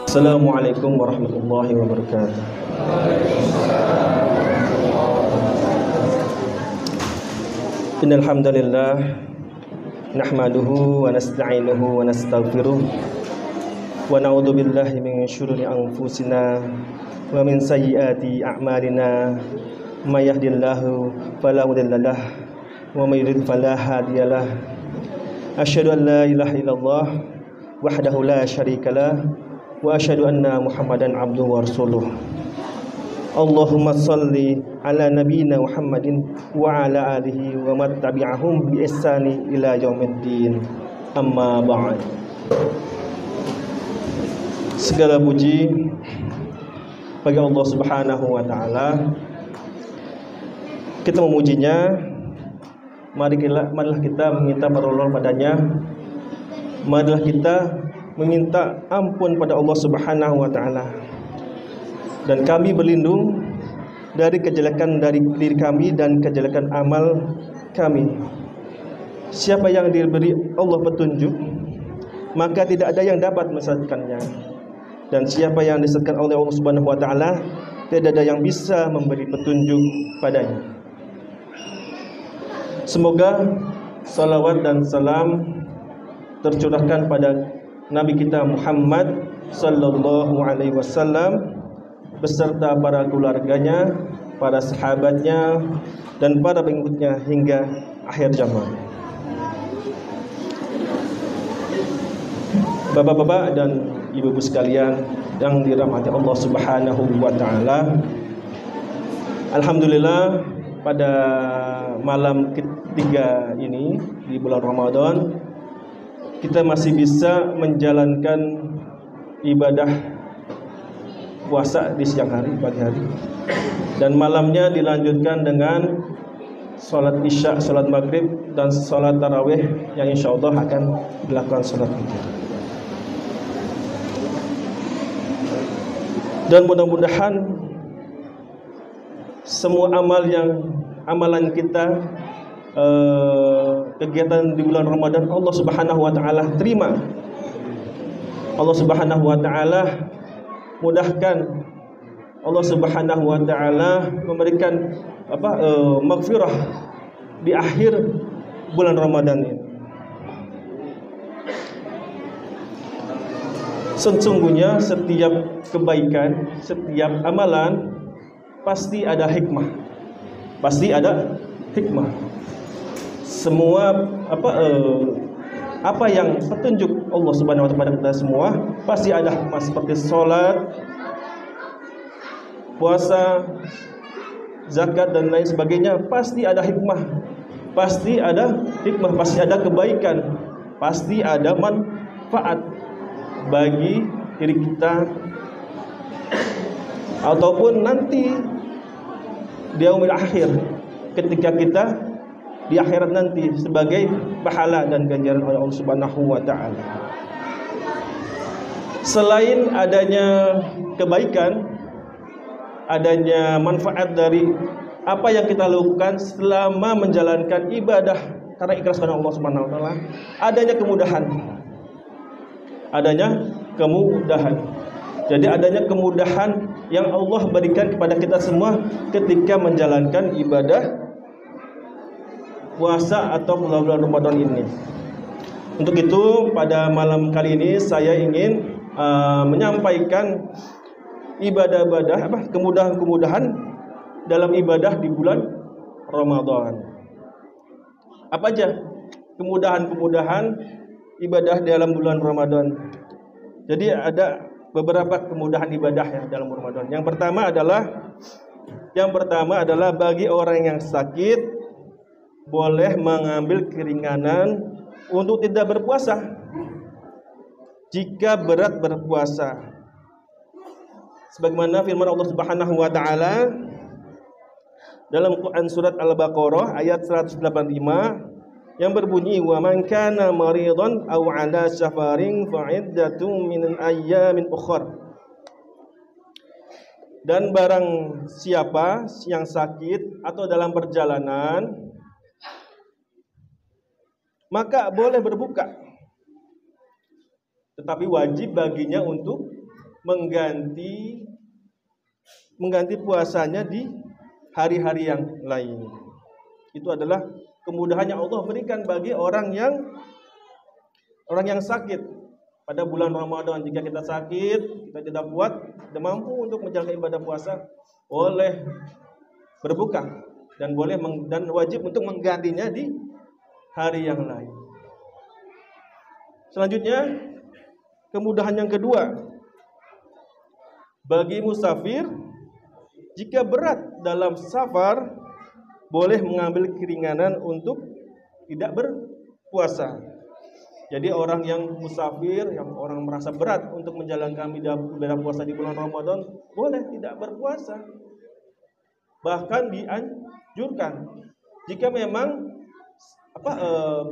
Assalamualaikum warahmatullahi wabarakatuh. Innal hamdalillah nahmaduhu wa nasta'inuhu wa nastaghfiruh wa na'udzu billahi min syururi anfusina wa min sayyiati a'malina may yahdihillahu fala mudhillalah wa may yudhlil fala hadiyalah. Asyhadu an la ilaha illallah wahdahu la syarikalah wa asyhadu anna Muhammadan abduhu wa rasuluh. Allahumma shalli ala nabiyyina Muhammadin wa ala alihi wa man tabi'ahum bi ihsani ila yaumiddin. Amma ba'd. Segala puji bagi Allah Subhanahu wa taala. Kita memujinya. Marilah kita meminta pertolongan padanya. Marilah kita meminta ampun pada Allah Subhanahu wa taala. Dan kami berlindung dari kejelekan dari diri kami dan kejelekan amal kami. Siapa yang diberi Allah petunjuk, maka tidak ada yang dapat menyesatkannya. Dan siapa yang disesatkan oleh Allah Subhanahu wa taala, tidak ada yang bisa memberi petunjuk padanya. Semoga salawat dan salam tercurahkan pada Nabi kita Muhammad sallallahu alaihi wasallam beserta para keluarganya, para sahabatnya, dan para pengikutnya hingga akhir zaman. Bapak-bapak dan ibu-ibu sekalian yang dirahmati Allah Subhanahu wa taala. Alhamdulillah pada malam ketiga ini di bulan Ramadan kita masih bisa menjalankan ibadah puasa di siang hari, pagi hari, dan malamnya dilanjutkan dengan sholat isya, sholat maghrib, dan sholat tarawih yang insya Allah akan dilakukan sholat witir. Dan mudah-mudahan semua amalan kita, kegiatan di bulan Ramadan Allah Subhanahu wa taala terima. Allah Subhanahu wa taala mudahkan, Allah Subhanahu wa taala memberikan maghfirah di akhir bulan Ramadan ini. Sesungguhnya setiap kebaikan, setiap amalan pasti ada hikmah. Pasti ada hikmah. Semua apa yang petunjuk Allah Subhanahu wa taala kepada kita semua pasti ada hikmah, seperti salat, puasa, zakat dan lain sebagainya, pasti ada hikmah. Pasti ada hikmah, pasti ada kebaikan, pasti ada manfaat bagi diri kita ataupun nanti di yaumil akhir, ketika kita di akhirat nanti sebagai pahala dan ganjaran oleh Allah Subhanahu wa taala. Selain adanya kebaikan, adanya manfaat dari apa yang kita lakukan selama menjalankan ibadah karena ikhlas kepada Allah Subhanahu wa taala, adanya kemudahan. Adanya kemudahan. Jadi adanya kemudahan yang Allah berikan kepada kita semua ketika menjalankan ibadah puasa atau bulan Ramadan ini. Untuk itu pada malam kali ini saya ingin menyampaikan kemudahan-kemudahan dalam ibadah di bulan Ramadan. Apa aja kemudahan-kemudahan ibadah dalam bulan Ramadan? Jadi ada beberapa kemudahan ibadah ya dalam Ramadan. Yang pertama adalah bagi orang yang sakit boleh mengambil keringanan untuk tidak berpuasa jika berat berpuasa. Sebagaimana firman Allah Subhanahu wa taala dalam Quran surat Al-Baqarah ayat 185 yang berbunyi, wa man kana maridan aw ala safarin fa iddatun min ayyamin ukhra. Dan barang siapa yang sakit atau dalam perjalanan, maka boleh berbuka, tetapi wajib baginya untuk mengganti puasanya di hari-hari yang lain. Itu adalah kemudahan yang Allah berikan bagi orang yang sakit pada bulan Ramadan. Jika kita sakit, kita tidak kuat, tidak mampu untuk menjalankan ibadah puasa, boleh berbuka dan wajib untuk menggantinya di hari yang lain. Selanjutnya, kemudahan yang kedua, bagi musafir jika berat dalam safar boleh mengambil keringanan untuk tidak berpuasa. Jadi orang yang musafir, yang orang merasa berat untuk menjalankan ibadah puasa di bulan Ramadan, boleh tidak berpuasa. Bahkan dianjurkan jika memang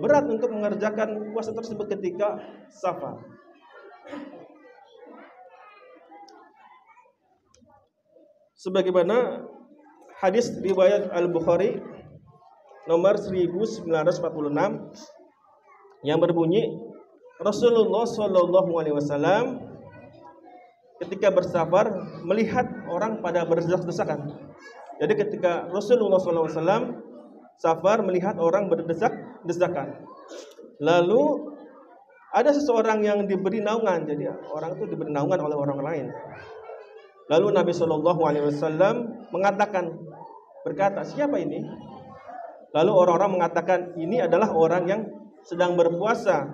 berat untuk mengerjakan puasa tersebut ketika safar. Sebagaimana hadis riwayat Al-Bukhari nomor 1946 yang berbunyi, Rasulullah Shallallahu Alaihi Wasallam ketika bersafar melihat orang pada berdesak-desakan. Jadi ketika Rasulullah Shallallahu Alaihi Wasallam safar melihat orang berdesak-desakan, lalu ada seseorang yang diberi naungan. Jadi orang itu diberi naungan oleh orang lain. Lalu Nabi Shallallahu Alaihi Wasallam berkata, siapa ini? Lalu orang-orang mengatakan, ini adalah orang yang sedang berpuasa.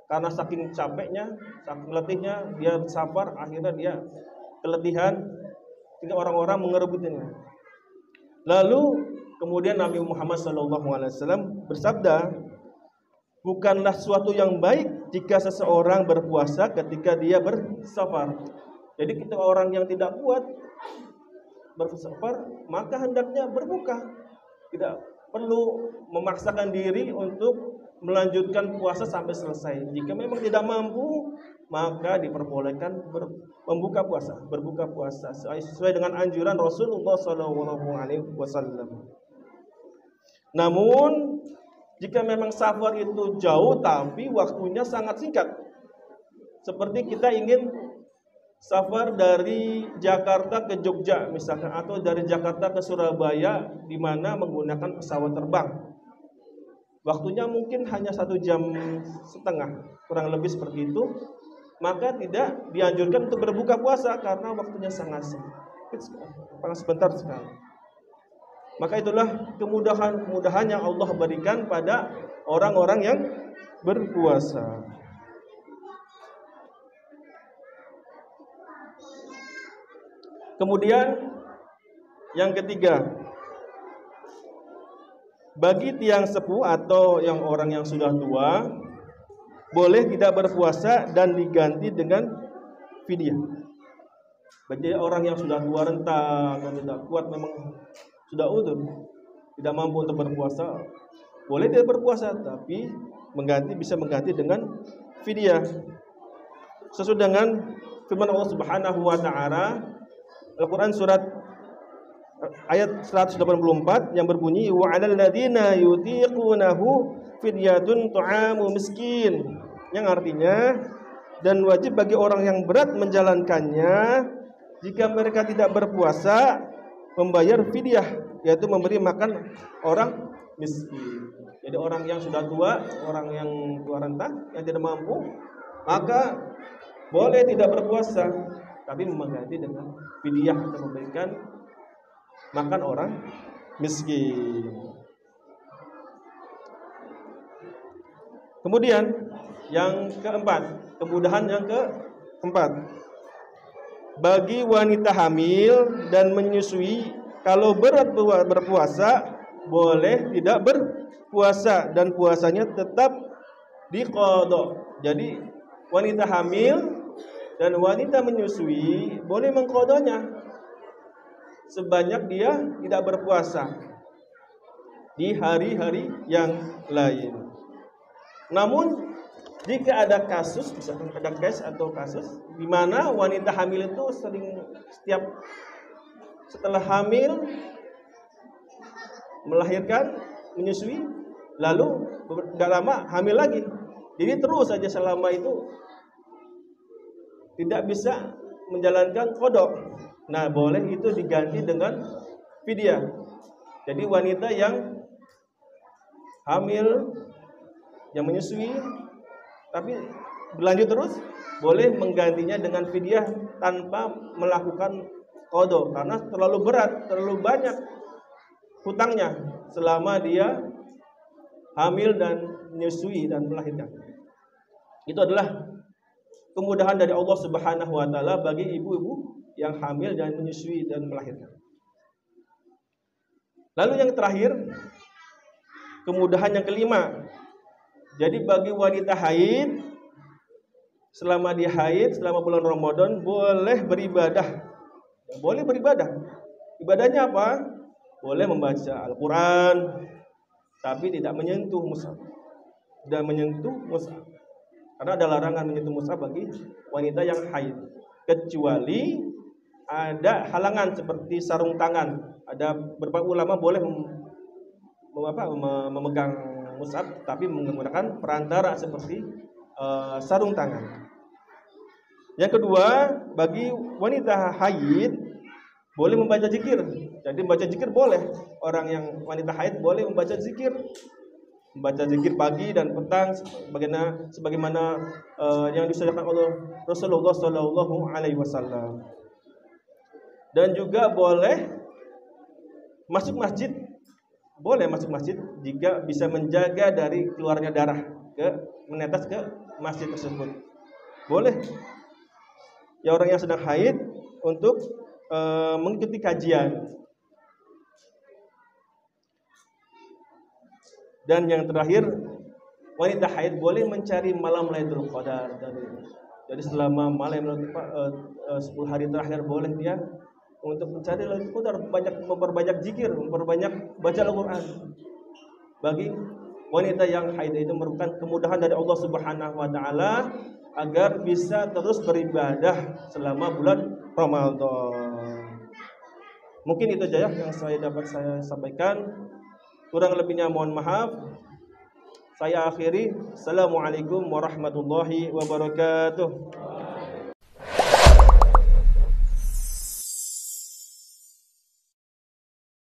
Karena saking capeknya, saking letihnya, dia safar, akhirnya dia keletihan, sehingga orang-orang mengerebutnya. Lalu kemudian Nabi Muhammad SAW bersabda, bukanlah suatu yang baik jika seseorang berpuasa ketika dia bersafar. Jadi ketika orang yang tidak kuat bersafar, maka hendaknya berbuka. Tidak perlu memaksakan diri untuk melanjutkan puasa sampai selesai. Jika memang tidak mampu, maka diperbolehkan berbuka puasa sesuai dengan anjuran Rasulullah SAW. Namun jika memang safar itu jauh tapi waktunya sangat singkat, seperti kita ingin safar dari Jakarta ke Jogja misalkan, atau dari Jakarta ke Surabaya di mana menggunakan pesawat terbang, waktunya mungkin hanya 1,5 jam, kurang lebih seperti itu, maka tidak dianjurkan untuk berbuka puasa karena waktunya sangat sebentar sekali. Maka itulah kemudahan yang Allah berikan pada orang-orang yang berpuasa. Kemudian yang ketiga, bagi tiang sepuh atau orang yang sudah tua, boleh tidak berpuasa dan diganti dengan fidyah. Bagi orang yang sudah tua renta atau tidak kuat, memang sudah udzur, tidak mampu untuk berpuasa, boleh tidak berpuasa, tapi bisa mengganti dengan fidyah. Sesuai dengan firman Allah Subhanahu wa taala Al-Quran surat ayat 184 yang berbunyi, wa 'alal ladzina yutiqunahu fidyatun tu'amu miskin, yang artinya, dan wajib bagi orang yang berat menjalankannya jika mereka tidak berpuasa membayar fidyah, yaitu memberi makan orang miskin. Jadi orang yang sudah tua, orang yang tua renta, yang tidak mampu, maka boleh tidak berpuasa, tapi mengganti dengan fidyah atau memberikan makan orang miskin. Kemudian yang keempat, kemudahan yang keempat, bagi wanita hamil dan menyusui kalau berat berpuasa boleh tidak berpuasa dan puasanya tetap diqadha. Jadi wanita hamil dan wanita menyusui boleh mengqadanya sebanyak dia tidak berpuasa di hari-hari yang lain. Namun jika ada kasus, misalkan ada kasus di mana wanita hamil itu setelah hamil melahirkan, menyusui, lalu tidak lama hamil lagi, jadi terus saja selama itu tidak bisa menjalankan qada. Nah, boleh itu diganti dengan fidyah. Jadi wanita yang hamil, yang menyusui tapi berlanjut terus, boleh menggantinya dengan fidyah tanpa melakukan qada karena terlalu berat, terlalu banyak hutangnya selama dia hamil dan menyusui dan melahirkan. Itu adalah kemudahan dari Allah Subhanahu wa taala bagi ibu-ibu yang hamil dan menyusui dan melahirkan. Lalu yang terakhir, kemudahan yang kelima. Jadi bagi wanita haid, selama dia haid, selama bulan Ramadan boleh beribadah. Boleh beribadah. Ibadahnya apa? Boleh membaca Al-Qur'an tapi tidak menyentuh mushaf. Tidak menyentuh mushaf. Karena ada larangan menyentuh mushaf bagi wanita yang haid, kecuali ada halangan seperti sarung tangan. Ada beberapa ulama boleh memegang mushaf tapi menggunakan perantara seperti sarung tangan. Yang kedua, bagi wanita haid boleh membaca zikir. Jadi membaca zikir boleh. Orang yang wanita haid boleh membaca zikir. Membaca zikir pagi dan petang sebagaimana yang disediakan oleh Rasulullah sallallahu alaihi wasallam. Dan juga boleh masuk masjid. Boleh masuk masjid jika bisa menjaga dari keluarnya darah menetes ke masjid tersebut. Boleh. Ya, orang yang sedang haid untuk mengikuti kajian. Dan yang terakhir, wanita haid boleh mencari malam Lailatul Qadar. Jadi selama malam 10 hari terakhir boleh dia untuk mencari Lailatul Qadar, memperbanyak zikir, memperbanyak baca Al-Qur'an. Bagi wanita yang haid itu merupakan kemudahan dari Allah Subhanahu wa taala agar bisa terus beribadah selama bulan Ramadan. Mungkin itu saja yang dapat saya sampaikan. Kurang lebihnya mohon maaf. Saya akhiri. Assalamualaikum warahmatullahi wabarakatuh.